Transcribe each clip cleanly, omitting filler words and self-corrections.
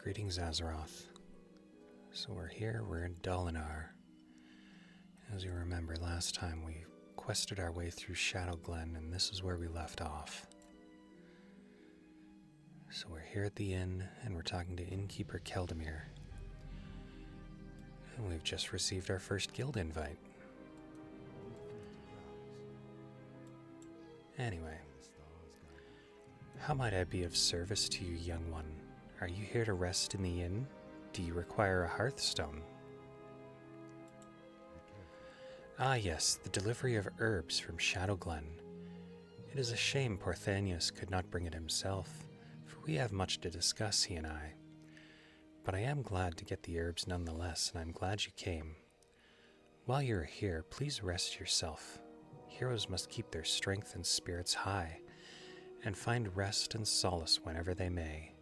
Greetings, Azeroth. So we're in Dolinar. As you remember, last time we quested our way through Shadow Glen, and this is where we left off. So we're here at the inn, and we're talking to Innkeeper Keldamir. And we've just received our first guild invite. Anyway, how might I be of service to you, young one? Are you here to rest in the inn? Do you require a hearthstone? Ah yes, the delivery of herbs from Shadow Glen. It is a shame Porthanius could not bring it himself, for we have much to discuss, he and I. But I am glad to get the herbs nonetheless, and I'm glad you came. While you are here, please rest yourself. Heroes must keep their strength and spirits high, and find rest and solace whenever they may.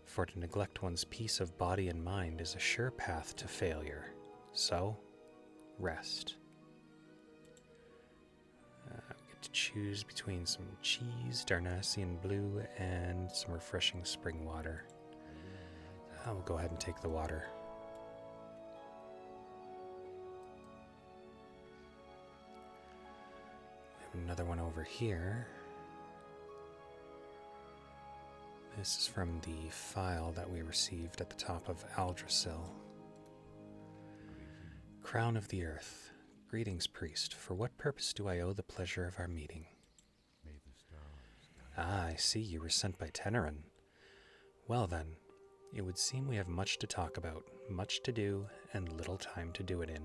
For to neglect one's peace of body and mind is a sure path to failure. So, rest. We get to choose between some cheese, Darnassian blue, and some refreshing spring water. I will go ahead and take the water. We have another one over here. This is from the file that we received at the top of Aldrassil. Crown of the Earth. Greetings, priest. For what purpose do I owe the pleasure of our meeting? Ah, I see you were sent by Tenerin. Well then, it would seem we have much to talk about, much to do, and little time to do it in.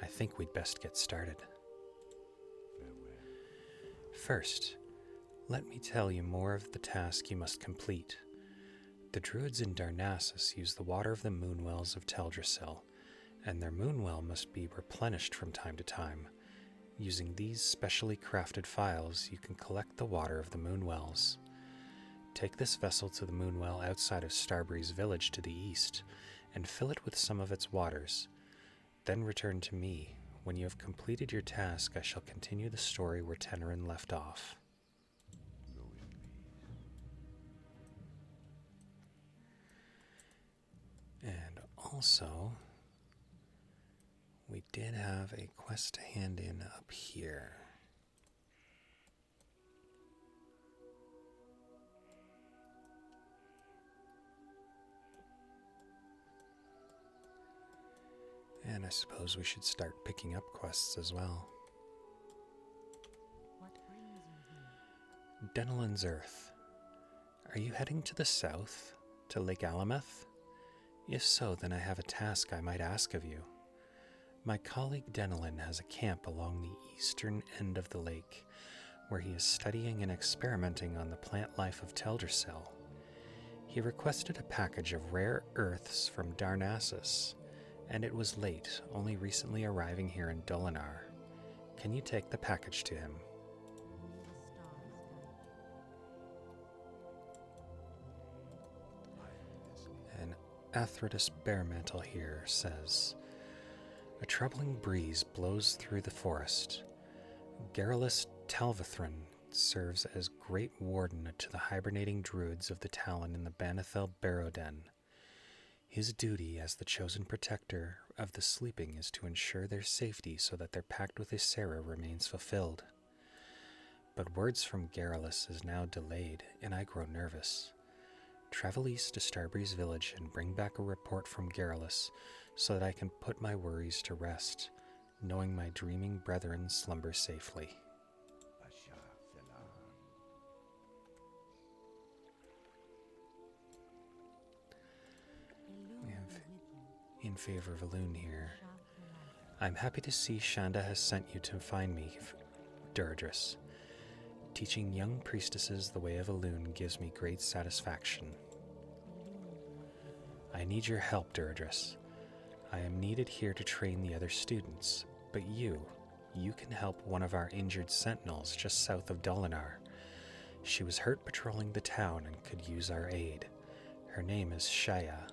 I think we'd best get started. First, let me tell you more of the task you must complete. The druids in Darnassus use the water of the moonwells of Teldrassil, and their moonwell must be replenished from time to time. Using these specially crafted phials, you can collect the water of the moonwells. Take this vessel to the moonwell outside of Starbreeze village to the east, and fill it with some of its waters. Then return to me. When you have completed your task, I shall continue the story where Tenerin left off. And also, we did have a quest to hand in up here. And I suppose we should start picking up quests as well. Denolin's Earth. Are you heading to the south? To Lake Alameth? If so, then I have a task I might ask of you. My colleague Denolin has a camp along the eastern end of the lake, where he is studying and experimenting on the plant life of Teldrassil. He requested a package of rare earths from Darnassus, and it was late, only recently arriving here in Dolinar. Can you take the package to him? And Athridus Bearmantle here says, a troubling breeze blows through the forest. Garrulus Talvathrin serves as great warden to the hibernating druids of the Talon in the Banithel Barrowden. His duty as the chosen protector of the sleeping is to ensure their safety so that their pact with Ysera remains fulfilled. But words from Garrulus is now delayed, and I grow nervous. Travel east to Starbreeze village and bring back a report from Garrulus so that I can put my worries to rest, knowing my dreaming brethren slumber safely. We have in favor of Elune here. I'm happy to see Shanda has sent you to find me, Durdris. Teaching young priestesses the way of Elune gives me great satisfaction. I need your help, Durdris. I am needed here to train the other students, but you can help one of our injured sentinels just south of Dolinar. She was hurt patrolling the town and could use our aid. Her name is Shaya.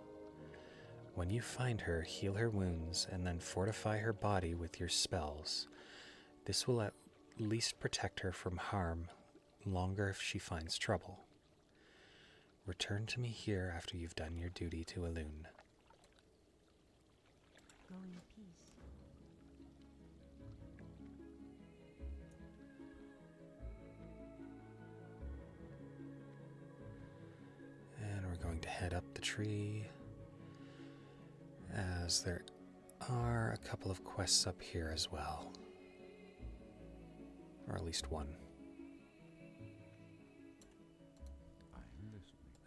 When you find her, heal her wounds and then fortify her body with your spells. This will at least protect her from harm longer if she finds trouble. Return to me here after you've done your duty to Elune. Go in peace. And we're going to head up the tree, as there are a couple of quests up here as well. Or at least one.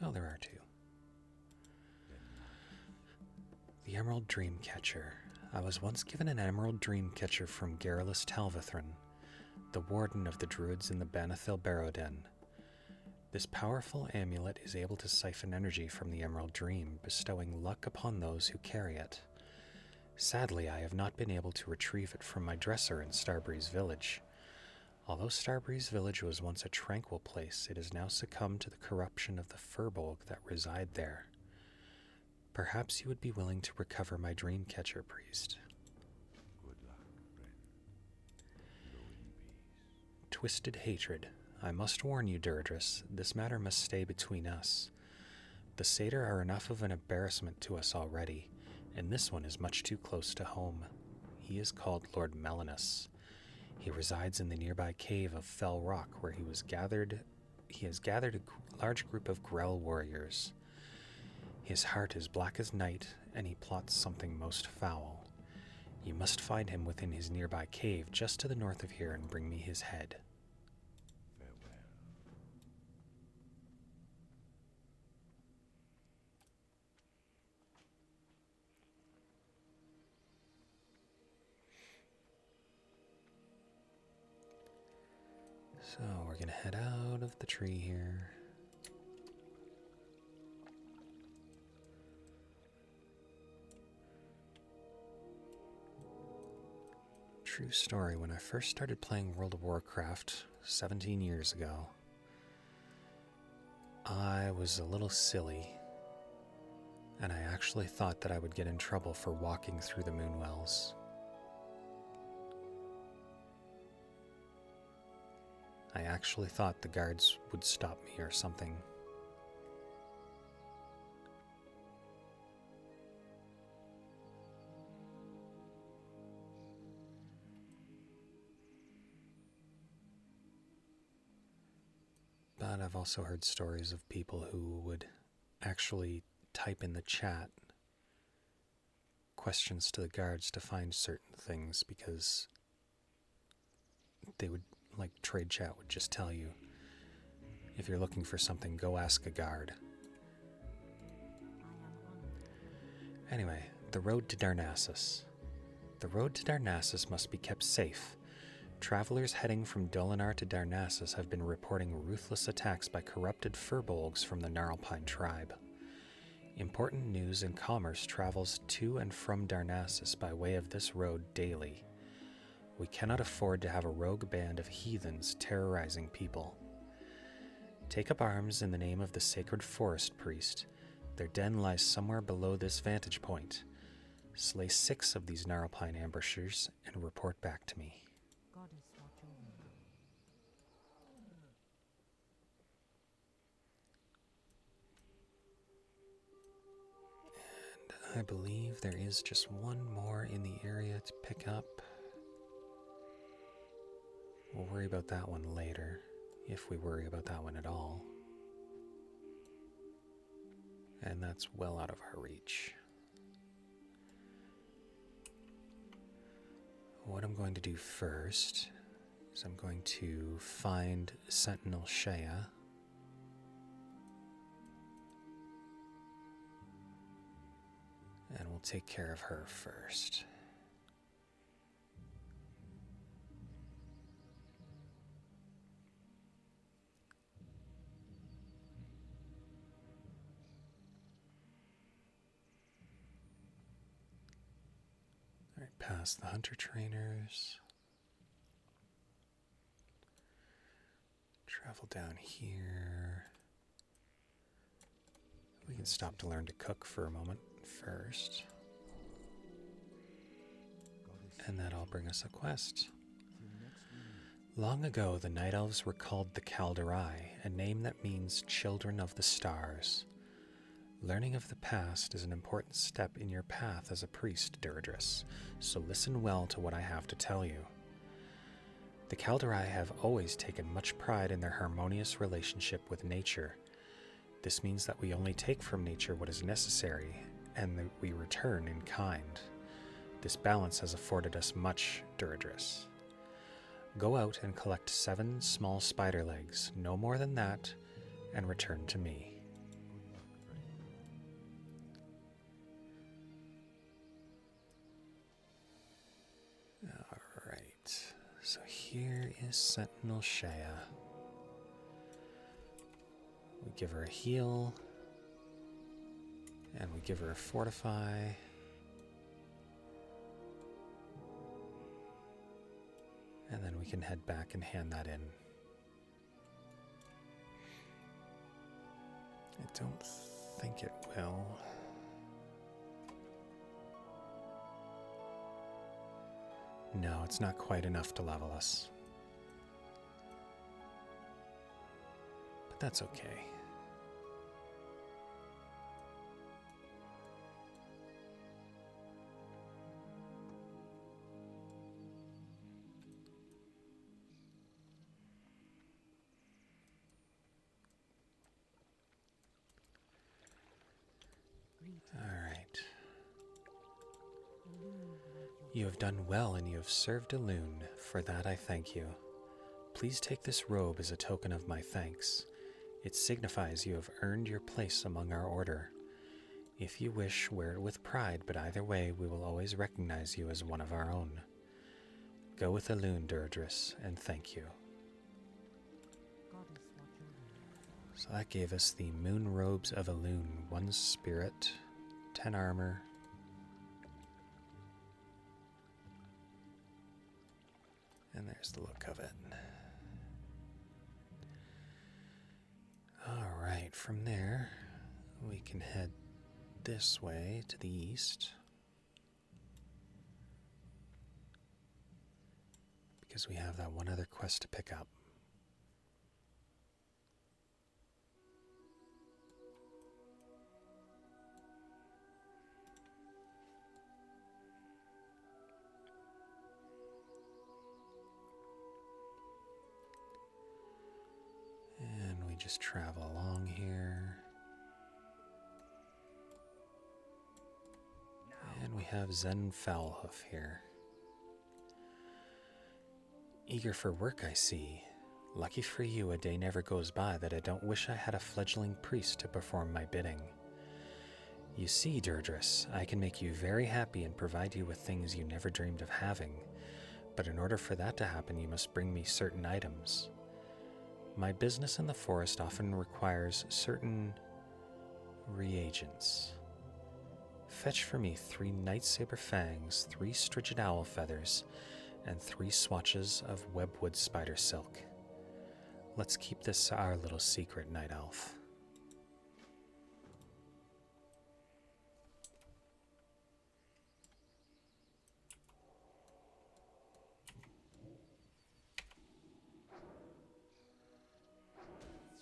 Oh, there are two. The Emerald Dreamcatcher. I was once given an Emerald Dreamcatcher from Garrulus Talvathrin, the warden of the druids in the Banathil Barrow-Den. This powerful amulet is able to siphon energy from the Emerald Dream, bestowing luck upon those who carry it. Sadly, I have not been able to retrieve it from my dresser in Starbreeze Village. Although Starbreeze Village was once a tranquil place, it has now succumbed to the corruption of the Furbolg that reside there. Perhaps you would be willing to recover my Dreamcatcher, priest. Good luck, friend. Go in peace. Twisted Hatred. I must warn you, Deirdris, this matter must stay between us. The Satyr are enough of an embarrassment to us already, and this one is much too close to home. He is called Lord Melanus. He resides in the nearby cave of Fell Rock, where he has gathered a large group of Grell warriors. His heart is black as night, and he plots something most foul. You must find him within his nearby cave just to the north of here and bring me his head. Farewell. So we're going to head out of the tree here. True story, when I first started playing World of Warcraft 17 years ago, I was a little silly, and I actually thought that I would get in trouble for walking through the Moonwells. I actually thought the guards would stop me or something. But I've also heard stories of people who would actually type in the chat questions to the guards to find certain things, because they would, like trade chat would just tell you, if you're looking for something, go ask a guard. Anyway, the road to Darnassus. The road to Darnassus must be kept safe. Travelers heading from Dolinar to Darnassus have been reporting ruthless attacks by corrupted Furbolgs from the Gnarlpine tribe. Important news and commerce travels to and from Darnassus by way of this road daily. We cannot afford to have a rogue band of heathens terrorizing people. Take up arms in the name of the sacred forest priest. Their den lies somewhere below this vantage point. Slay 6 of these Gnarlpine ambushers and report back to me. Goddess watch over you. And I believe there is just one more in the area to pick up. We'll worry about that one later, if we worry about that one at all. And that's well out of our reach. What I'm going to do first is I'm going to find Sentinel Shea. And we'll take care of her first. Alright, past the hunter trainers. Travel down here. We can stop to learn to cook for a moment first. And that'll bring us a quest. Long ago, the Night Elves were called the Kaldarai, a name that means children of the stars. Learning of the past is an important step in your path as a priest, Deirdris, so listen well to what I have to tell you. The Kaldarai have always taken much pride in their harmonious relationship with nature. This means that we only take from nature what is necessary, and that we return in kind. This balance has afforded us much, Deirdris. Go out and collect 7 small spider legs, no more than that, and return to me. Alright, so here is Sentinel Shea. We give her a heal, and we give her a fortify. And then we can head back and hand that in. I don't think it will. No, it's not quite enough to level us. But that's okay. Alright. You have done well, and you have served a loon. For that I thank you. Please take this robe as a token of my thanks. It signifies you have earned your place among our order. If you wish, wear it with pride, but either way, we will always recognize you as one of our own. Go with a loon, Deirdris, and thank you. So that gave us the Moon Robes of Elune, 1 spirit, 10 armor. And there's the look of it. Alright, from there, we can head this way to the east. Because we have that one other quest to pick up. Just travel along here. And we have Zen Foulhoof here. Eager for work, I see. Lucky for you, a day never goes by that I don't wish I had a fledgling priest to perform my bidding. You see, Deirdris, I can make you very happy and provide you with things you never dreamed of having. But in order for that to happen, you must bring me certain items. My business in the forest often requires certain reagents. Fetch for me 3 Nightsaber fangs, 3 Strigid owl feathers, and 3 swatches of webwood spider silk. Let's keep this our little secret, Night Elf.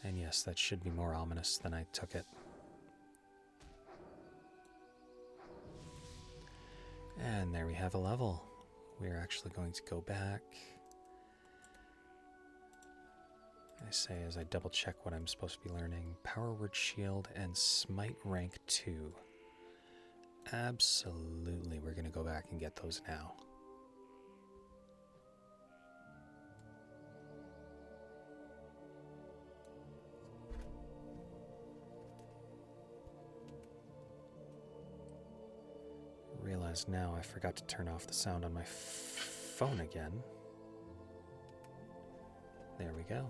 And yes, that should be more ominous than I took it. And there we have a level. We're actually going to go back. I say as I double check what I'm supposed to be learning. Power Word Shield and Smite rank 2. Absolutely, we're going to go back and get those now. Realize now I forgot to turn off the sound on my phone again. There we go.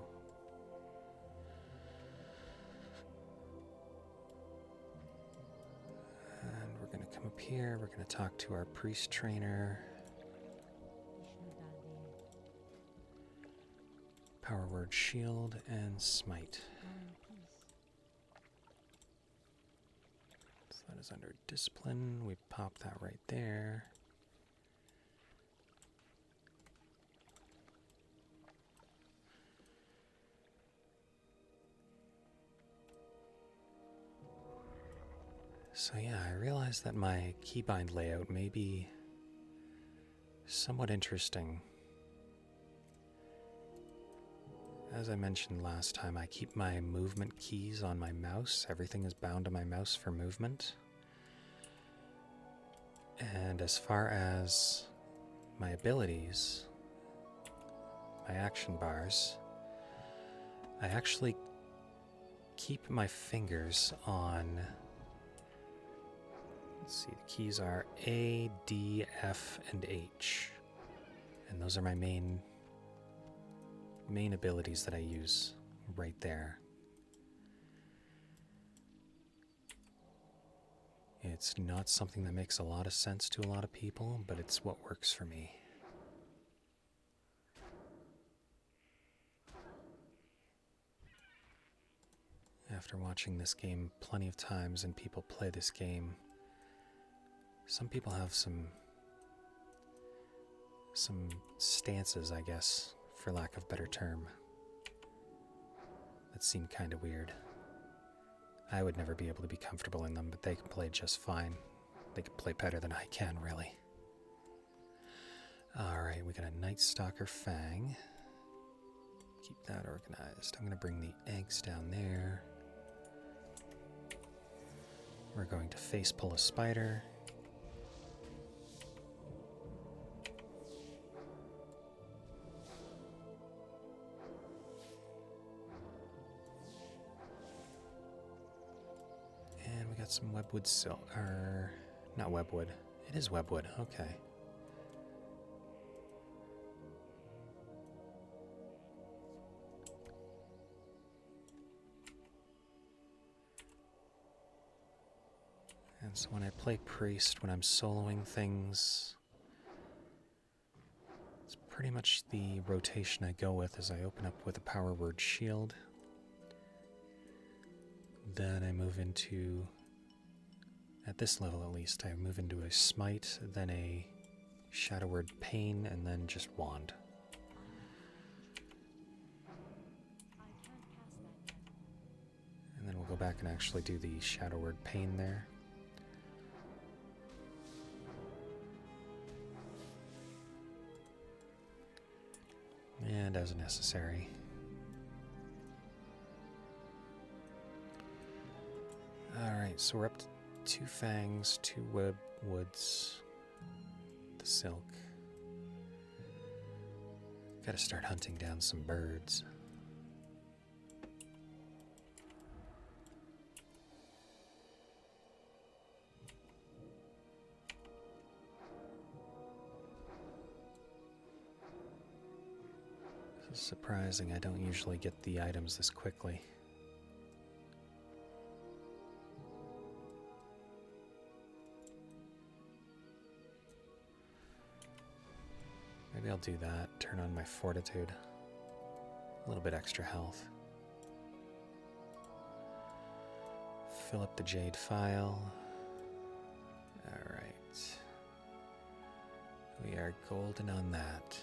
And we're going to come up here. We're going to talk to our priest trainer. Power Word Shield and Smite. That is under discipline. We pop that right there. So yeah, I realized that my keybind layout may be somewhat interesting. As I mentioned last time, I keep my movement keys on my mouse. Everything is bound to my mouse for movement. And as far as my abilities, my action bars, I actually keep my fingers on, let's see, the keys are A, D, F, and H. And those are my main abilities that I use right there. It's not something that makes a lot of sense to a lot of people, but it's what works for me. After watching this game plenty of times and people play this game, some people have some stances, I guess, for lack of a better term, that seem kind of weird. I would never be able to be comfortable in them, but they can play just fine. They can play better than I can, really. Alright, we got a Night Stalker Fang. Keep that organized. I'm going to bring the eggs down there. We're going to face pull a spider. And we got some webwood not webwood. It is webwood, okay. And so when I play priest, when I'm soloing things, it's pretty much the rotation I go with as I open up with a power word shield. Then I move into, at this level at least, I move into a smite, then a shadow word pain, and then just wand. And then we'll go back and actually do the shadow word pain there. And as necessary. Alright, so we're up to 2 fangs, 2 woods, the silk. Gotta start hunting down some birds. This is surprising, I don't usually get the items this quickly. Maybe I'll do that, turn on my fortitude. A little bit extra health. Fill up the jade file. Alright. We are golden on that.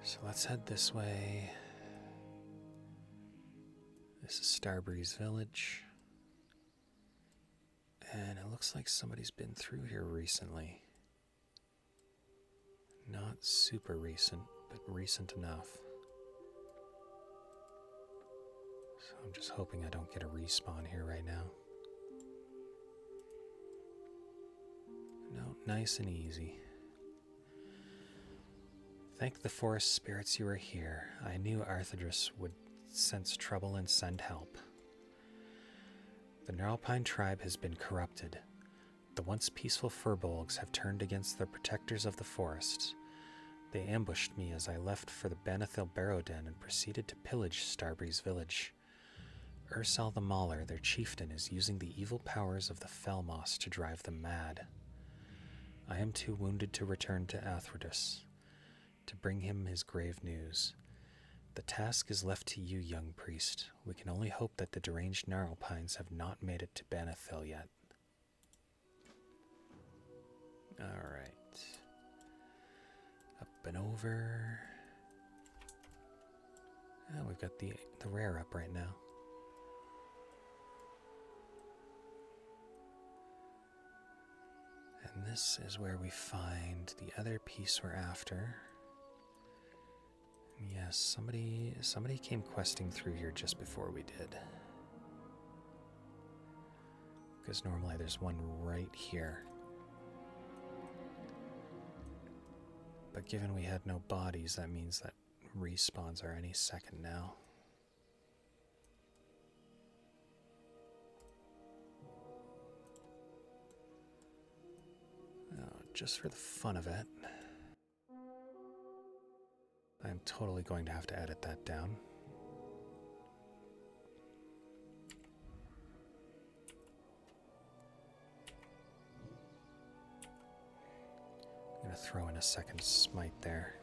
So let's head this way. This is Starbreeze Village. And it looks like somebody's been through here recently. Not super recent, but recent enough. So I'm just hoping I don't get a respawn here right now. No, nice and easy. Thank the forest spirits you are here. I knew Arthidrus would sense trouble and send help. The Gnarlpine tribe has been corrupted. The once peaceful furbolgs have turned against the protectors of the forests. They ambushed me as I left for the Banithil Barrow Den and proceeded to pillage Starbreeze village. Ursal the Mauler, their chieftain, is using the evil powers of the Felmoss to drive them mad. I am too wounded to return to Arthidrus to bring him his grave news. The task is left to you, young priest. We can only hope that the deranged Gnarlpines have not made it to Banithil yet. Alright. Up and over. Oh, we've got the rare up right now. And this is where we find the other piece we're after. Yes, somebody came questing through here just before we did. Because normally there's one right here. But given we had no bodies, that means that respawns are any second now. Oh, just for the fun of it, I'm totally going to have to edit that down. I'm going to throw in a second smite there.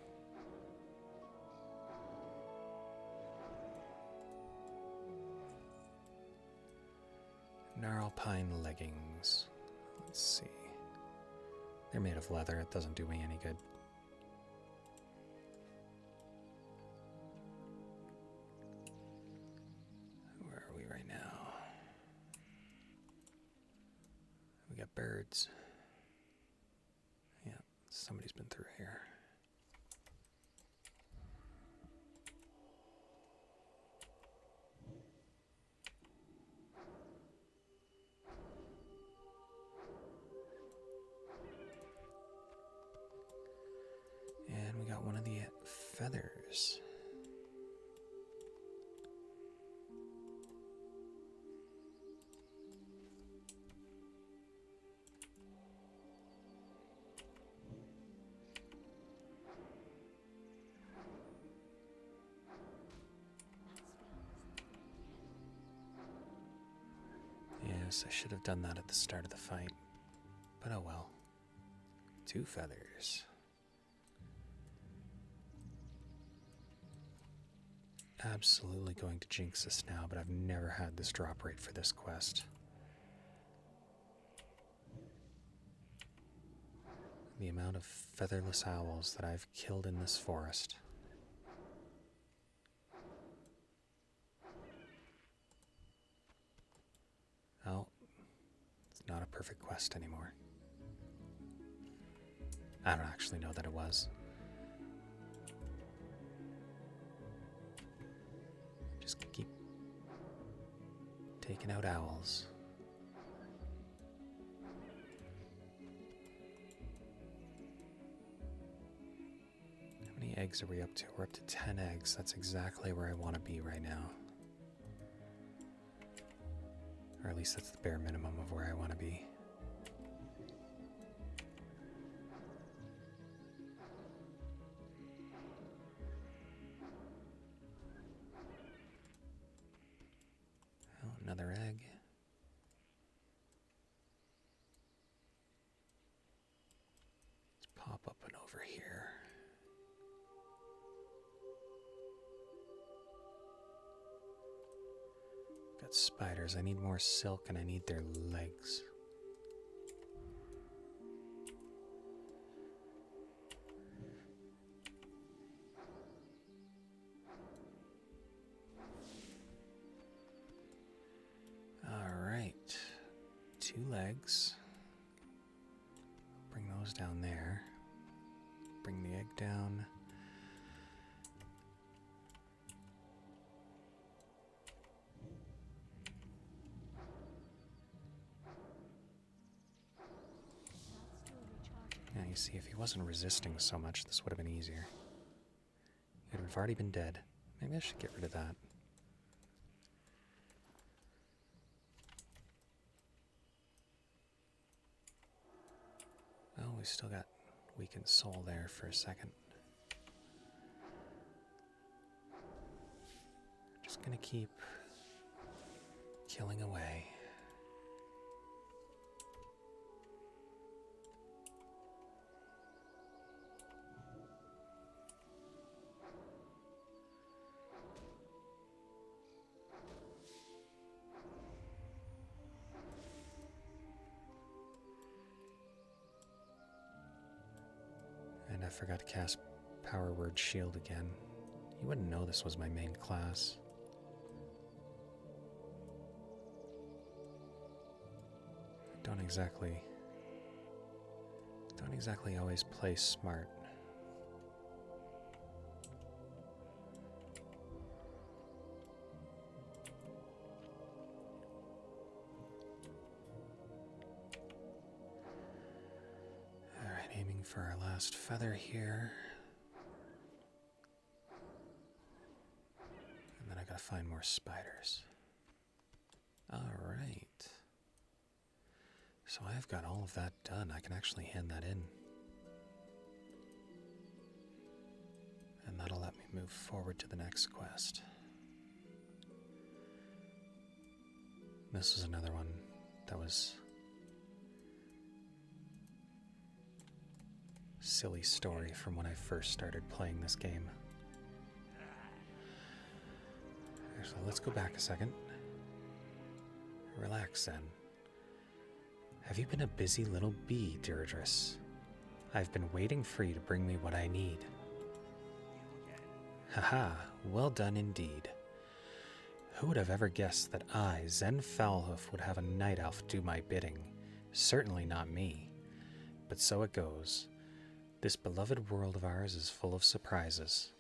Gnarl pine leggings. Let's see. They're made of leather. It doesn't do me any good. Where are we right now? We got birds. Yeah, somebody's been through here. And we got one of the feathers. Yes, I should have done that at the start of the fight. But oh well. 2 feathers. Absolutely going to jinx this now, but I've never had this drop rate for this quest. The amount of featherless owls that I've killed in this forest. Oh, it's not a perfect quest anymore. I don't actually know that it was. Just keep taking out owls. How many eggs are we up to? We're up to 10 eggs. That's exactly where I want to be right now. Or at least that's the bare minimum of where I want to be. Oh, another egg. Let's pop up and over here. Got spiders. I need more silk and I need their legs. Alright. 2 legs. Bring those down there. Bring the egg down. Yeah, you see, if he wasn't resisting so much, this would have been easier. He would have already been dead. Maybe I should get rid of that. Oh, we still got weakened soul there for a second. Just gonna keep killing away. And I forgot to cast Power Word Shield again. You wouldn't know this was my main class. Don't exactly always play smart. Alright, aiming for our last feather here. And then I gotta find more spiders. Alright. So I've got all of that done. I can actually hand that in. And that'll let me move forward to the next quest. This was another one that was silly story from when I first started playing this game. Actually, let's go back a second. Relax, Zen. Have you been a busy little bee, Deirdris? I've been waiting for you to bring me what I need. Haha, well done indeed. Who would have ever guessed that I, Zen Foulhoof, would have a night elf do my bidding? Certainly not me. But so it goes. This beloved world of ours is full of surprises.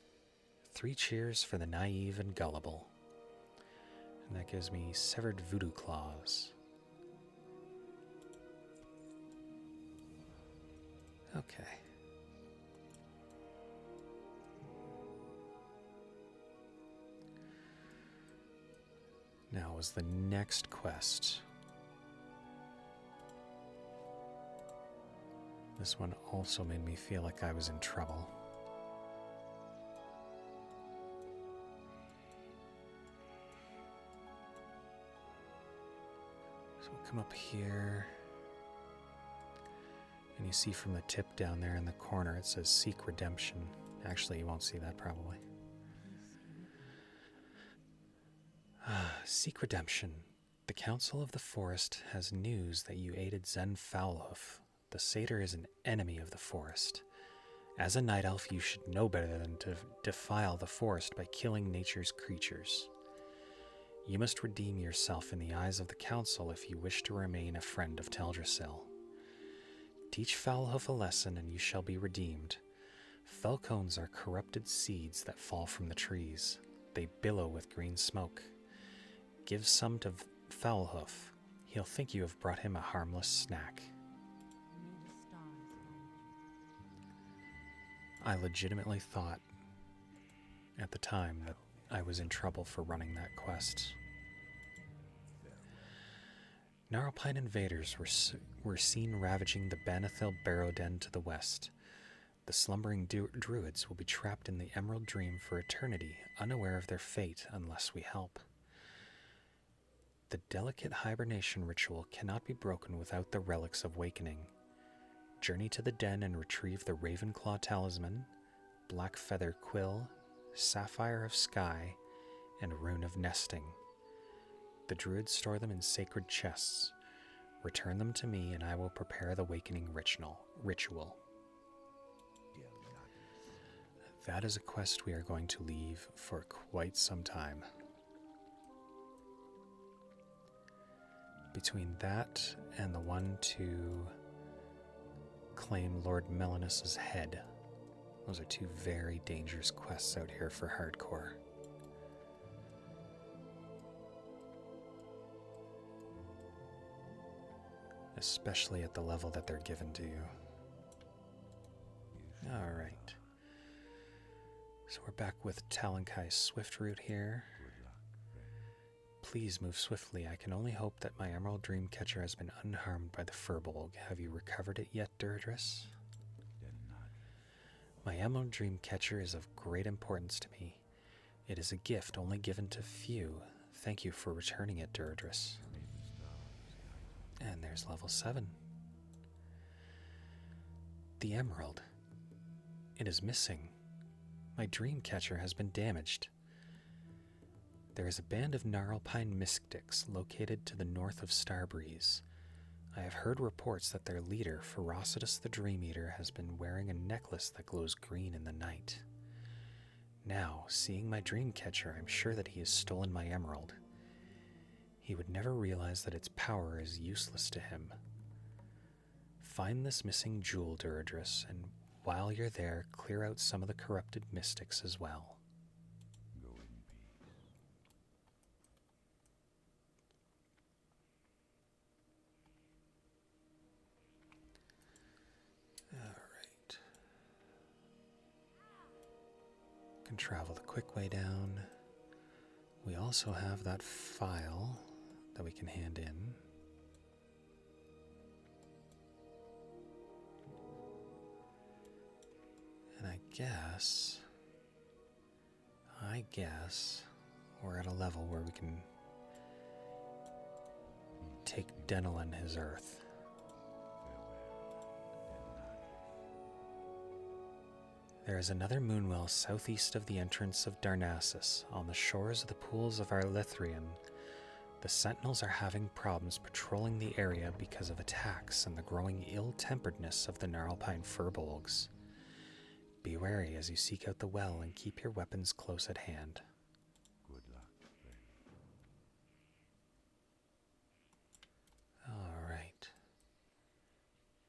3 cheers for the naive and gullible. And that gives me severed voodoo claws. Okay. Now was the next quest. This one also made me feel like I was in trouble. So we'll come up here. And you see from the tip down there in the corner, it says Seek Redemption. Actually, you won't see that probably. Seek Redemption. The Council of the Forest has news that you aided Zen Foulhoof. The satyr is an enemy of the forest. As a night elf, you should know better than to defile the forest by killing nature's creatures. You must redeem yourself in the eyes of the Council if you wish to remain a friend of Teldrassil. Teach Foulhoof a lesson and you shall be redeemed. Falcones are corrupted seeds that fall from the trees. They billow with green smoke. Give some to Foulhoof. He'll think you have brought him a harmless snack. May the stars I legitimately thought at the time that I was in trouble for running that quest. Gnarlpine invaders were seen ravaging the Banithil Barrow Den to the west. The slumbering druids will be trapped in the Emerald Dream for eternity, unaware of their fate unless we help. The delicate hibernation ritual cannot be broken without the relics of Wakening. Journey to the den and retrieve the Ravenclaw Talisman, Black Feather Quill, Sapphire of Sky, and Rune of Nesting. The druids store them in sacred chests. Return them to me and I will prepare the Wakening ritual. That is a quest we are going to leave for quite some time. Between that and the one to claim Lord Melanus's head, those are 2 very dangerous quests out here for hardcore. Especially at the level that they're given to you. Alright. So we're back with Talankai's Swift Route here. Please move swiftly. I can only hope that my Emerald Dreamcatcher has been unharmed by the Furbolg. Have you recovered it yet, Deirdris? My Emerald Dreamcatcher is of great importance to me. It is a gift only given to few. Thank you for returning it, Deirdris. And there's level 7. The Emerald. It is missing. My Dreamcatcher has been damaged. There is a band of Gnarlpine mystics located to the north of Starbreeze. I have heard reports that their leader, Ferocitus the Dream Eater, has been wearing a necklace that glows green in the night. Now, seeing my dream catcher, I'm sure that he has stolen my emerald. He would never realize that its power is useless to him. Find this missing jewel, Duradris, and while you're there, clear out some of the corrupted mystics as well. Go in peace. Alright. Can travel the quick way down. We also have that file that we can hand in. And I guess we're at a level where we can take Denelin his earth. There is another moonwell southeast of the entrance of Darnassus, on the shores of the pools of Arlithrian. The sentinels are having problems patrolling the area because of attacks and the growing ill-temperedness of the Gnarlpine furbolgs. Be wary as you seek out the well and keep your weapons close at hand. Good luck, friend. Alright.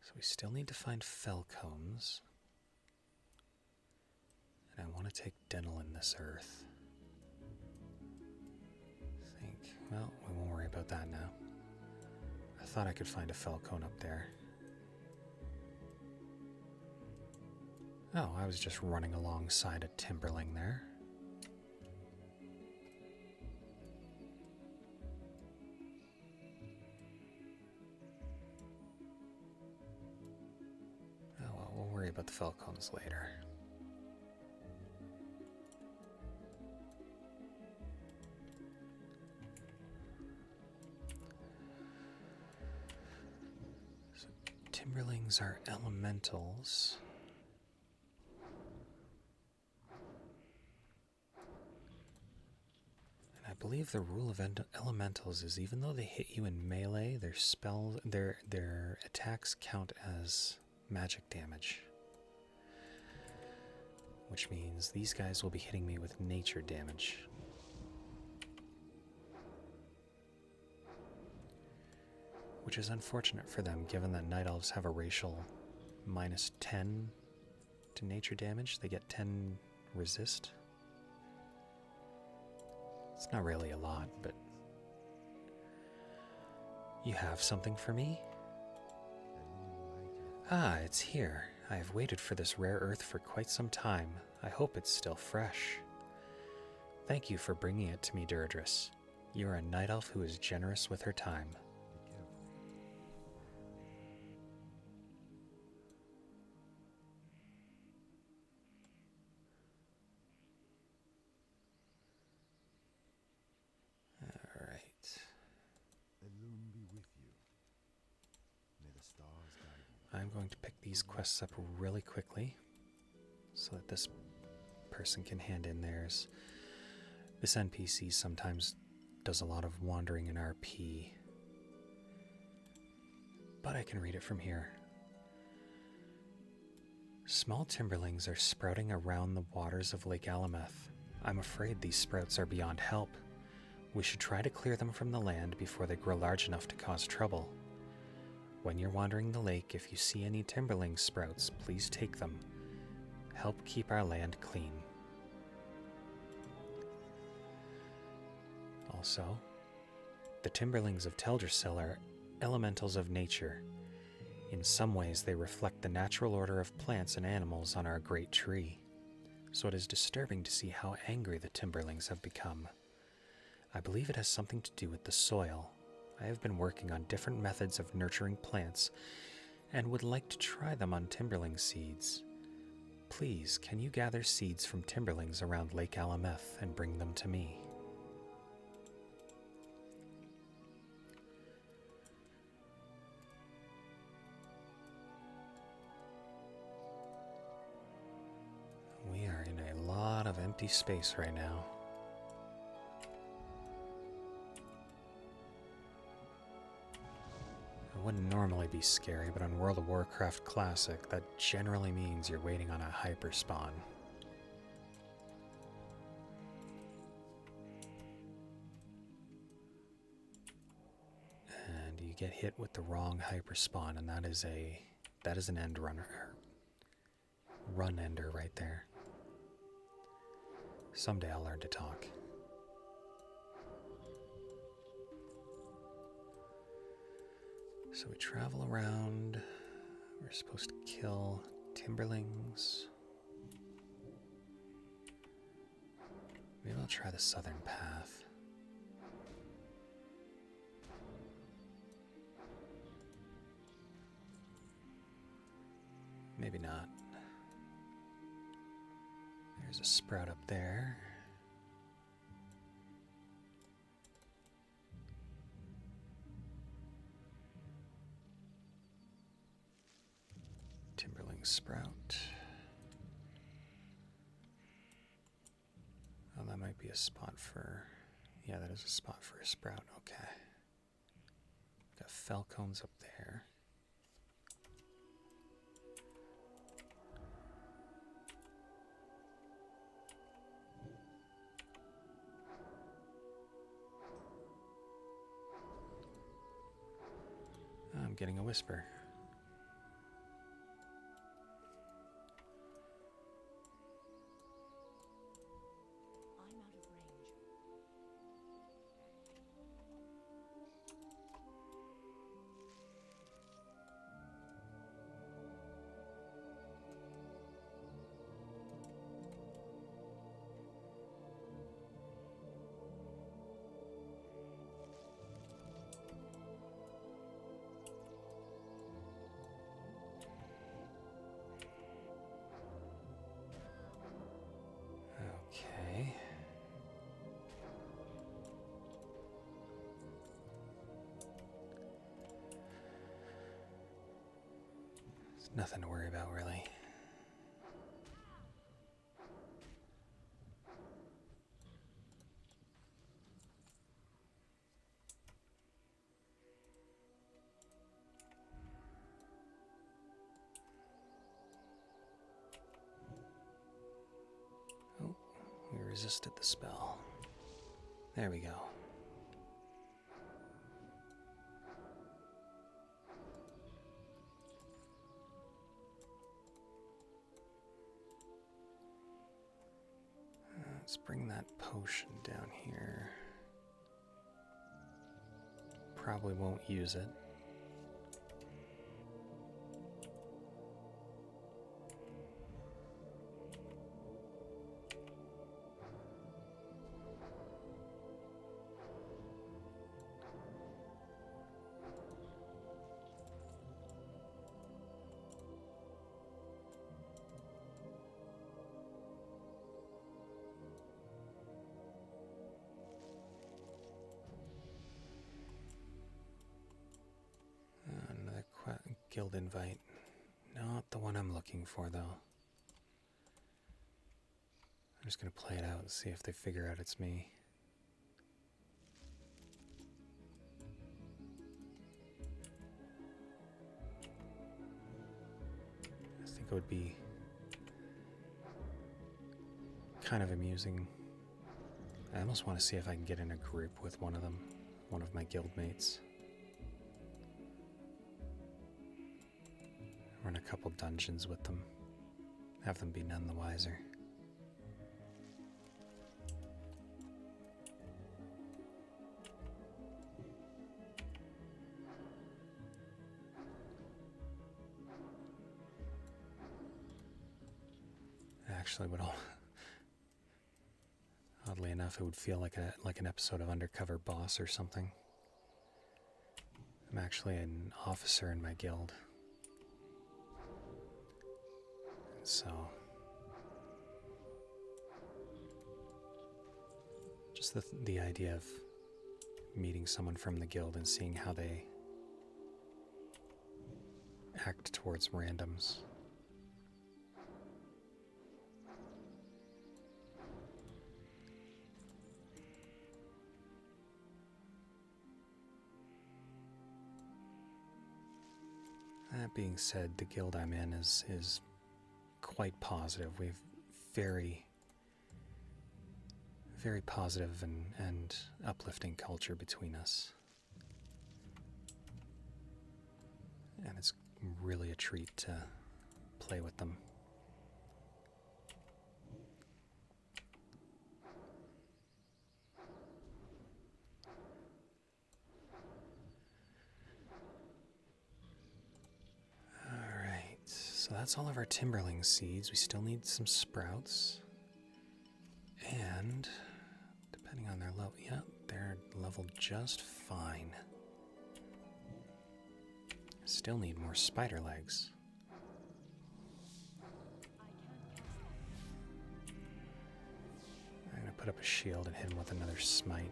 So we still need to find Felcombs. And I want to take Denelin this earth. Well, we won't worry about that now. I thought I could find a Felcone up there. Oh, I was just running alongside a Timberling there. Oh well, we'll worry about the Felcones later. So, Timberlings are elementals. I believe the rule of elementals is even though they hit you in melee, their attacks count as magic damage. Which means these guys will be hitting me with nature damage. Which is unfortunate for them, given that Night Elves have a racial -10 to nature damage. They get 10 resist. It's not really a lot, but... You have something for me? Ah, it's here. I have waited for this rare earth for quite some time. I hope it's still fresh. Thank you for bringing it to me, Duradris. You are a night elf who is generous with her time. I'm going to pick these quests up really quickly so that this person can hand in theirs. This NPC sometimes does a lot of wandering in RP, but I can read it from here. Small timberlings are sprouting around the waters of Lake Alameth. I'm afraid these sprouts are beyond help. We should try to clear them from the land before they grow large enough to cause trouble. When you're wandering the lake, if you see any timberling sprouts, please take them. Help keep our land clean. Also, the timberlings of Teldrassil are elementals of nature. In some ways, they reflect the natural order of plants and animals on our great tree. So it is disturbing to see how angry the timberlings have become. I believe it has something to do with the soil. I have been working on different methods of nurturing plants and would like to try them on timberling seeds. Please, can you gather seeds from timberlings around Lake Alameth and bring them to me? We are in a lot of empty space right now. It wouldn't normally be scary, but on World of Warcraft Classic, that generally means you're waiting on a hyperspawn. get hit with the wrong hyperspawn, and that is an end runner, run ender right there. Someday I'll learn to talk. So we travel around. We're supposed to kill timberlings. Maybe I'll try the southern path. Maybe not. There's a sprout up there. Timberling sprout. Oh, that might be a spot for... Yeah, that is a spot for a sprout. Okay. Got falcons up there. I'm getting a whisper. I'm out of range. Okay. It's nothing to worry about, really. Oh, we resisted the spell. There we go. Let's bring that potion down here. Probably won't use it. Another guild invite. Not the one I'm looking for, though. I'm just gonna play it out and see if they figure out it's me. I think it would be kind of amusing. I almost want to see if I can get in a group with one of them, one of my guild mates. Run a couple dungeons with them. Have them be none the wiser. Actually, would all... Oddly enough, it would feel like an episode of Undercover Boss or something. I'm actually an officer in my guild. So, just the idea of meeting someone from the guild and seeing how they act towards randoms. That being said, the guild I'm in is quite positive. We've very positive and uplifting culture between us. And it's really a treat to play with them. Alright, so that's all of our timberling seeds. We still need some sprouts. And depending on their level, yeah, they're leveled just fine. Still need more spider legs. I'm gonna put up a shield and hit him with another smite.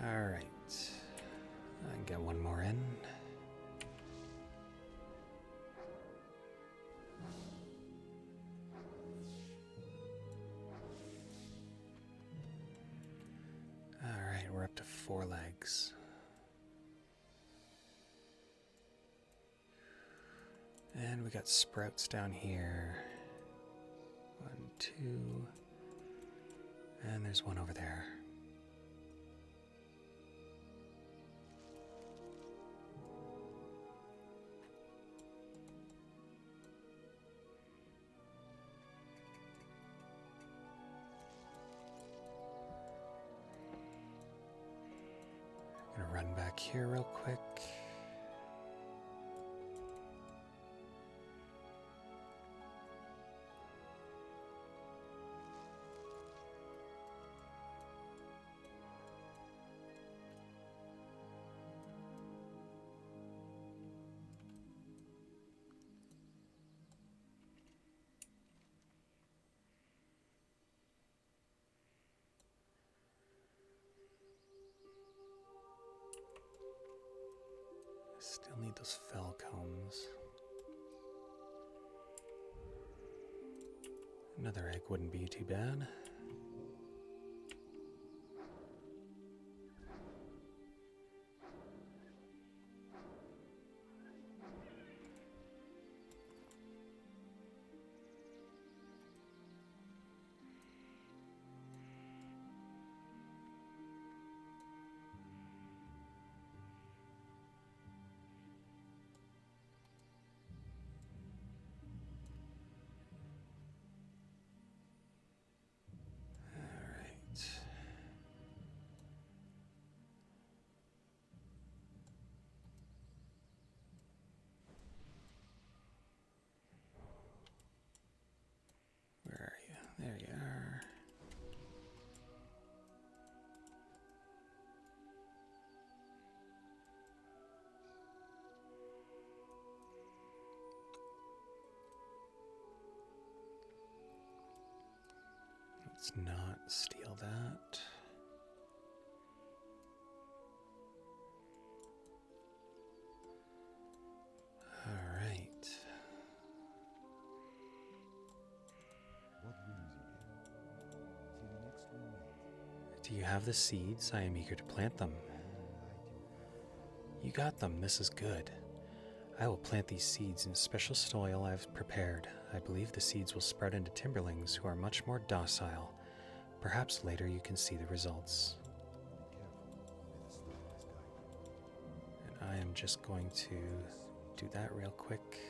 Alright. I can get one more in. Alright, we're up to 4 legs. And we got sprouts down here. 1, 2. And there's one over there. Gonna run back here real quick. Still need those fell combs. Another egg wouldn't be too bad. Where are you? There you are. Let's not steal that. All right. What brings you here? See the next one meet. Do you have the seeds? I am eager to plant them. You got them. This is good. I will plant these seeds in special soil I've prepared. I believe the seeds will sprout into timberlings who are much more docile. Perhaps later you can see the results. Be careful, may the stars guide you. And I am just going to do that real quick.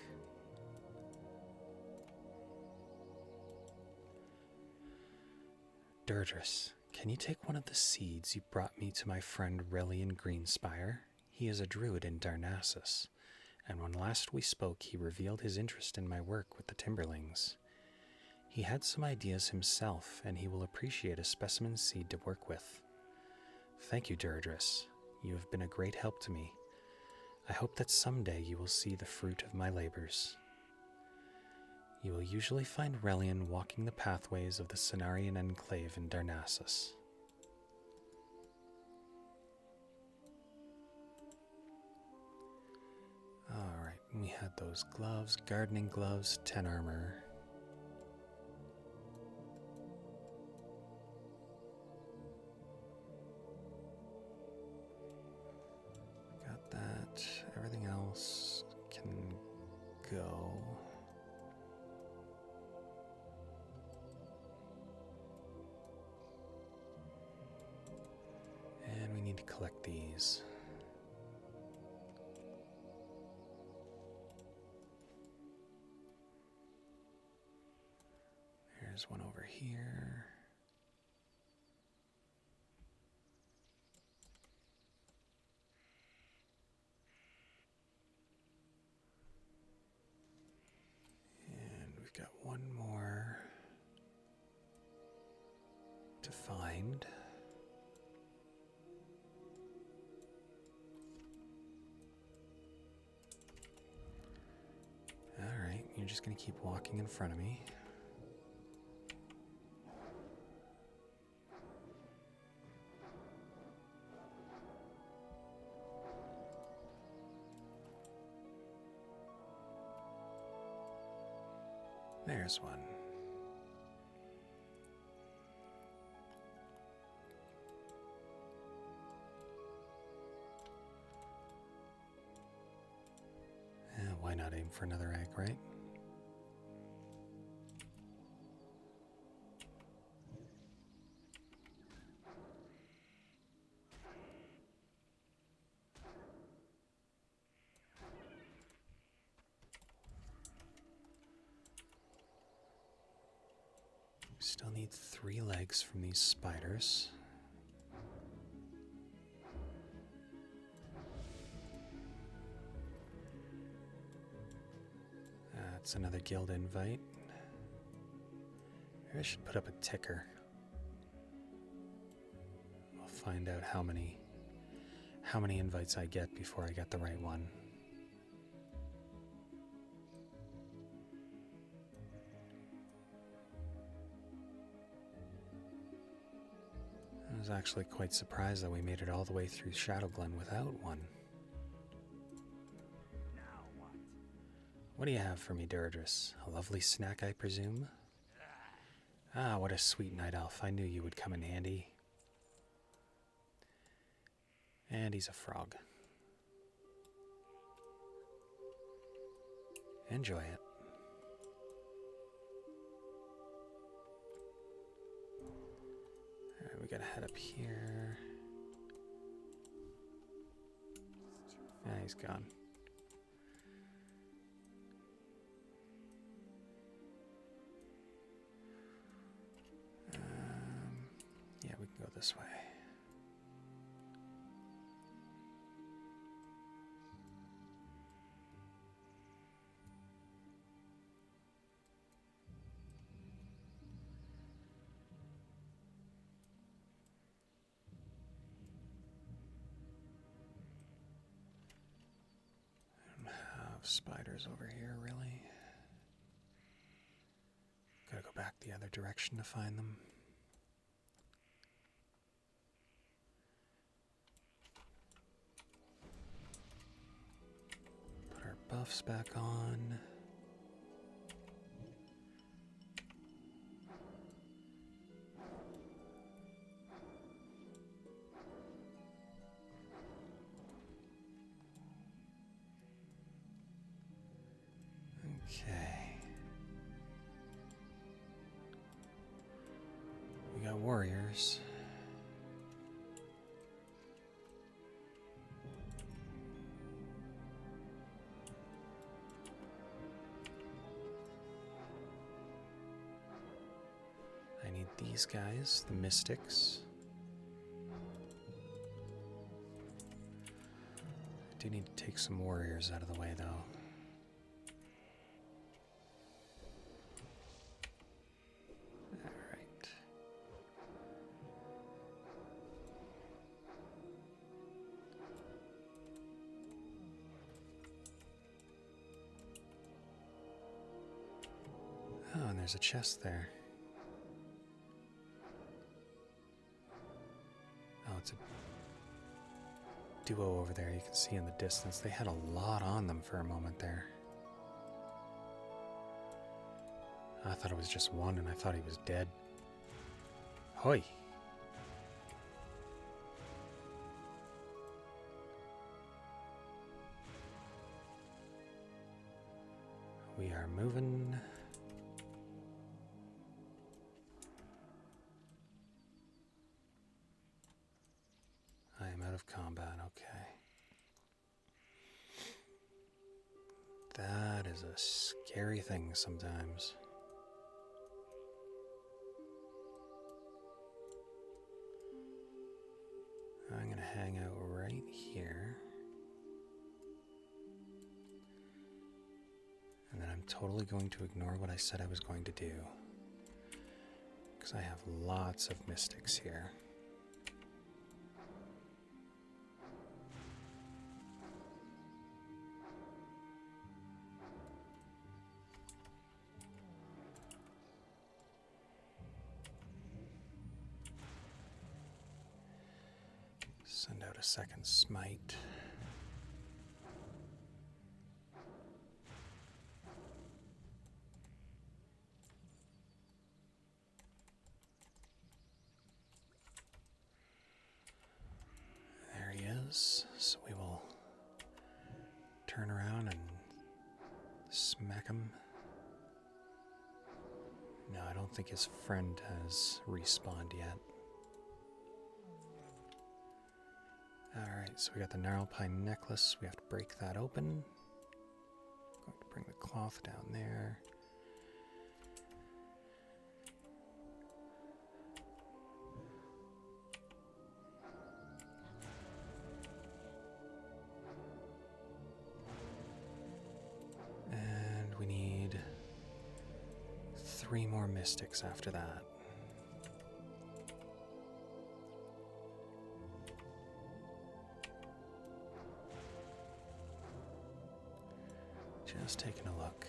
Deirdris, can you take one of the seeds you brought me to my friend Relian Greenspire? He is a druid in Darnassus, and when last we spoke he revealed his interest in my work with the Timberlings. He had some ideas himself, and he will appreciate a specimen seed to work with. Thank you, Deirdris. You have been a great help to me. I hope that someday you will see the fruit of my labors. You will usually find Relian walking the pathways of the Cenarian Enclave in Darnassus. Alright, we had those gloves, gardening gloves, 10 armor. Got that. Everything else can go. need to collect these. There's one over here. And we've got one more to find. Alright, you're just going to keep walking in front of me. There's one. Why not aim for another egg, right? Still need 3 legs from these spiders. That's another guild invite. Maybe I should put up a ticker. I'll find out how many invites I get before I get the right one. I was actually quite surprised that we made it all the way through Shadowglen without one. Now what? What do you have for me, Deirdres? A lovely snack, I presume? Ah, what a sweet night elf. I knew you would come in handy. And he's a frog. Enjoy it. Alright, we gotta head up here. Yeah, he's gone. Yeah, we can go this way. I don't have spiders over here, really. Gotta go back the other direction to find them. Put our buffs back on. Okay. We got warriors. I need these guys, the mystics. I do need to take some warriors out of the way, though. Alright. Oh, and there's a chest there. Oh, it's a duo over there you can see in the distance. They had a lot on them for a moment there. I thought it was just one, and I thought he was dead. Hoi! We are moving. I am out is a scary thing sometimes. I'm going to hang out right here. And then I'm totally going to ignore what I said I was going to do. Because I have lots of mystics here. Send out a second smite. There he is. So we will turn around and smack him. No, I don't think his friend has respawned yet. Alright, so we got the gnarl pine necklace. We have to break that open. Going to bring the cloth down there. And we need 3 more mystics after that. Just taking a look.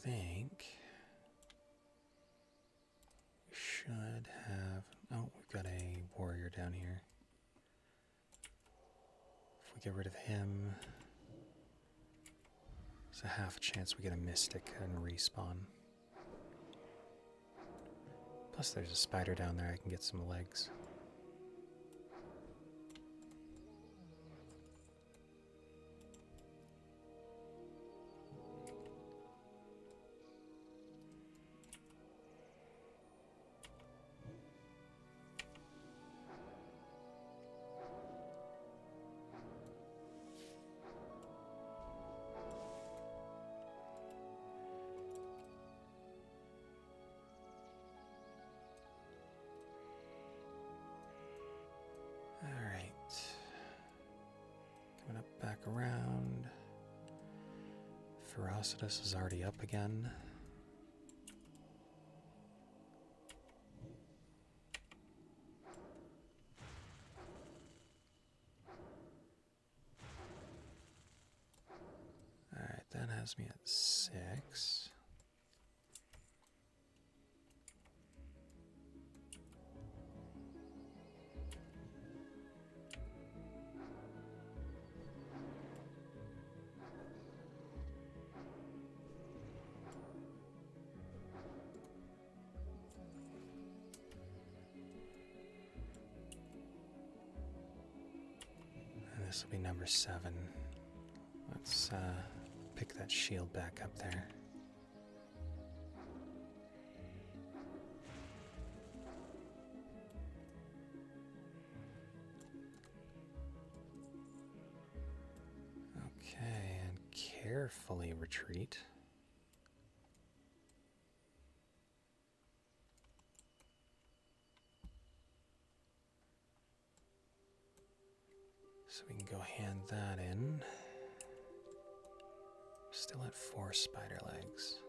Think we should have. Oh, we've got a warrior down here. If we get rid of him, there's a half chance we get a mystic and respawn. Plus there's a spider down there, I can get some legs. Coming up back around. Ferocitus is already up again. Alright, that has me at 6. This will be number 7. Let's pick that shield back up there. Okay, and carefully retreat. So we can go hand that in. Still at 4 spider legs.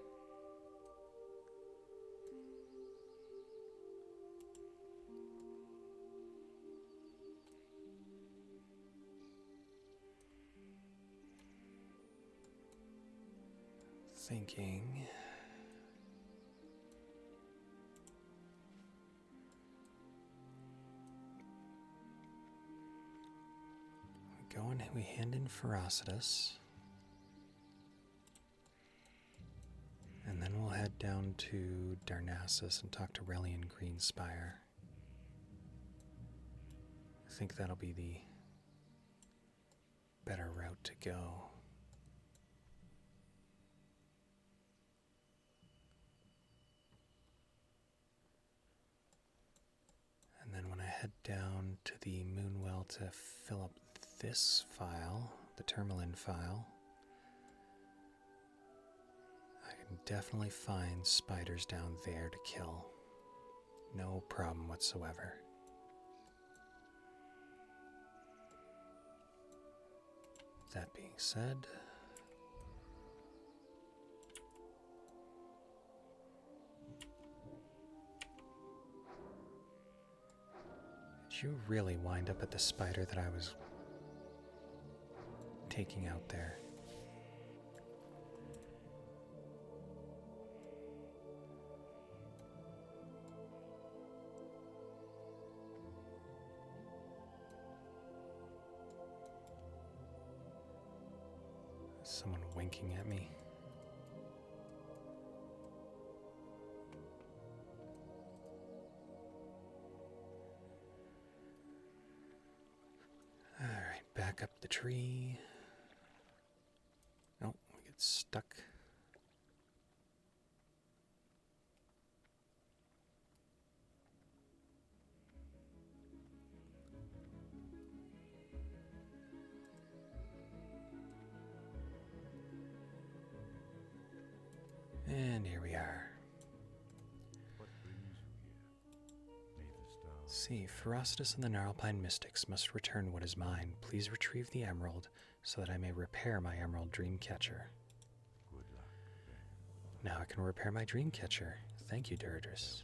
Thinking. Go and we hand in Ferocitus. And then we'll head down to Darnassus and talk to Relian Greenspire. I think that'll be the better route to go. head down to the Moonwell to fill up this file, the Tourmaline file. I can definitely find spiders down there to kill. No problem whatsoever. That being said, did you really wind up at the spider that I was taking out there? Someone winking at me. All right, back up the tree. Oh, we get stuck. And here we are. What brings you here? May the stars. See, Ferocitus and the Gnarlpine Mystics must return what is mine. Please retrieve the emerald so that I may repair my emerald dreamcatcher. Good luck, then. Now I can repair my dreamcatcher. Thank you, Durdris.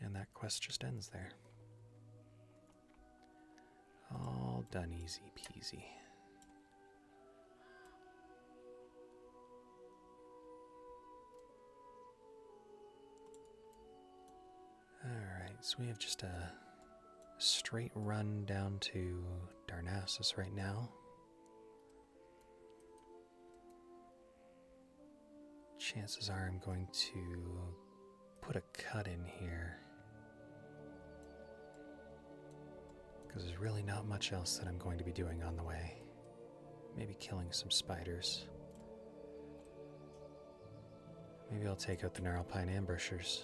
And that quest just ends there. All done easy peasy. Alright, so we have just a straight run down to Darnassus right now. Chances are I'm going to put a cut in here, because there's really not much else that I'm going to be doing on the way. Maybe killing some spiders. Maybe I'll take out the Gnarlpine ambushers.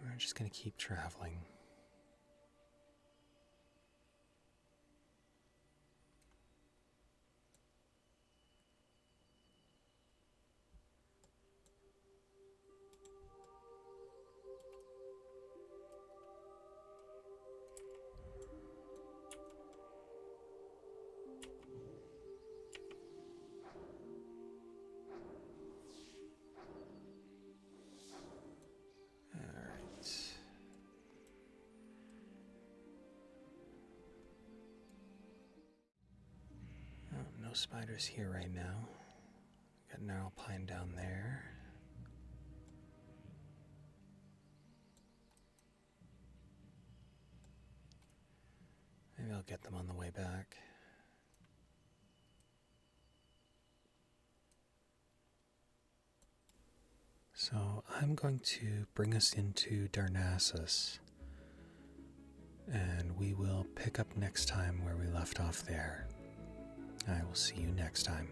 We're just going to keep traveling. No spiders here right now. Got Gnarlpine down there. Maybe I'll get them on the way back. So I'm going to bring us into Darnassus, and we will pick up next time where we left off there. I will see you next time.